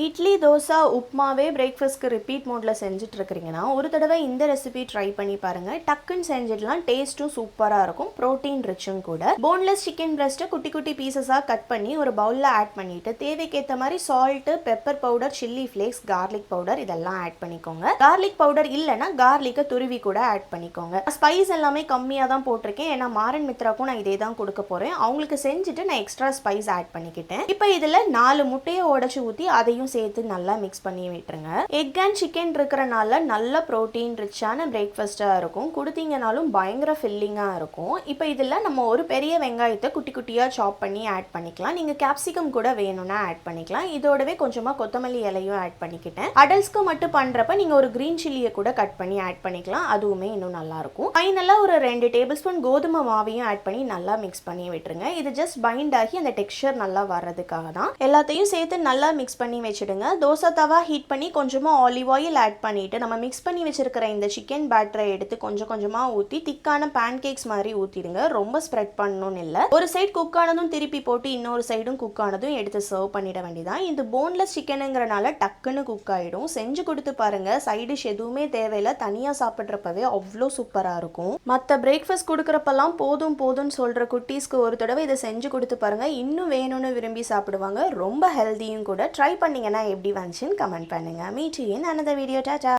Idli, dosa, உப்புமாவே பிரேக்ஃபாஸ்ட்க்கு repeat மோட்ல செஞ்சுட்டு இருக்கிறீங்கன்னா, ஒரு தடவை இந்த ரெசிபி ட்ரை பண்ணி பாருங்க. டக்குன்னு செஞ்சிடலாம். டேஸ்ட்டும் சூப்பரா இருக்கும். புரோட்டீன் ரிச்சும் கூட. போன்லெஸ் சிக்கன் பிரஸ்ட்டை குட்டி குட்டி பீசஸாக கட் பண்ணி ஒரு பவுலில் ஆட் பண்ணிட்டு தேவைக்கேற்ற மாதிரி salt, pepper powder, chilli flakes, garlic powder இதெல்லாம் ஆட் பண்ணிக்கோங்க. கார்லிக் பவுடர் இல்லைன்னா கார்லிக்கை துருவி கூட ஆட் பண்ணிக்கோங்க. ஸ்பைஸ் எல்லாமே கம்மியாக தான் போட்டிருக்கேன். ஏன்னா மாறன் மித்ராக்கும் நான் இதே தான் கொடுக்க போறேன். அவங்களுக்கு செஞ்சுட்டு நான் எக்ஸ்ட்ரா ஸ்பைஸ் ஆட் பண்ணிக்கிட்டேன். இப்போ இதில் 4 முட்டையை உடைச்சு ஊற்றி அதையும் சேர்த்து நல்லா மிக்ஸ் பண்ணி விட்டுருங்க. எக் அண்ட் சிக்கன் இருக்கிறனால நல்ல ப்ரோட்டீன் ரிச்சான பிரேக்ஃபாஸ்டா இருக்கும். கொடுத்தீங்கனாலும் பயங்கர ஃபில்லிங்கா இருக்கும். இப்போ இதில் நம்ம ஒரு பெரிய வெங்காயத்தை குட்டி குட்டியா சாப் பண்ணி ஆட் பண்ணிக்கலாம். நீங்க கேப்சிகம் கூட வேணும்னா ஆட் பண்ணிக்கலாம். இதோடவே கொஞ்சமா கொத்தமல்லி இலையும் ஆட் பண்ணிக்கிட்டேன். அடல்ட்ஸ்க்கு மட்டும் பண்றப்ப நீங்க ஒரு கிரீன் சில்லியை கூட கட் பண்ணி ஆட் பண்ணிக்கலாம். அதுவுமே இன்னும் நல்லா இருக்கும். ஃபைனலா ஒரு 2 டேபிள் ஸ்பூன் கோதுமை மாவையும் ஆட் பண்ணி நல்லா மிக்ஸ் பண்ணி விட்டுருங்க. இது ஜஸ்ட் பைண்ட் ஆகி அந்த டெக்ஸ்சர் நல்லா வர்றதுக்காக தான். எல்லாத்தையும் சேர்த்து நல்லா மிக்ஸ் பண்ணி வச்சிடுங்க. தோசை தவா ஹீட் பண்ணி கொஞ்சமா ஆலிவ் ஆயில் ஆட் பண்ணிட்டு நம்ம மிக்ஸ் பண்ணி வச்சிருக்கிற இந்த சிக்கன் பேட்டரை எடுத்து கொஞ்சம் கொஞ்சமா ஊற்றி திக்கான பேன் கேக்ஸ் மாதிரி ஊற்றிடுங்க. ரொம்ப ஸ்ப்ரெட் பண்ணணும்னு இல்லை. ஒரு சைடு குக் ஆனதும் திருப்பி போட்டு இன்னொரு சைடும் குக் ஆனதும் எடுத்து சர்வ் பண்ணிட வேண்டியதான். இந்த போன்லெஸ் சிக்கனுங்கிறனால டக்குன்னு குக் ஆகிடும். செஞ்சு கொடுத்து பாருங்க. சைடு டிஷ் எதுவுமே தேவையில்லை. தனியாக சாப்பிட்றப்பவே அவ்வளோ சூப்பராக இருக்கும். மற்ற பிரேக்ஃபாஸ்ட் கொடுக்குறப்பெல்லாம் போதும் போதும்னு சொல்கிற குட்டீஸ்க்கு ஒரு தடவை இதை செஞ்சு கொடுத்து பாருங்க. இன்னும் வேணும்னு விரும்பி சாப்பிடுவாங்க. ரொம்ப ஹெல்த்தியும் கூட. ட்ரை பண்ணீங்கன்னா எப்படி வந்துச்சுன்னு கமெண்ட் பண்ணுங்க. Meet you in another video. Tata.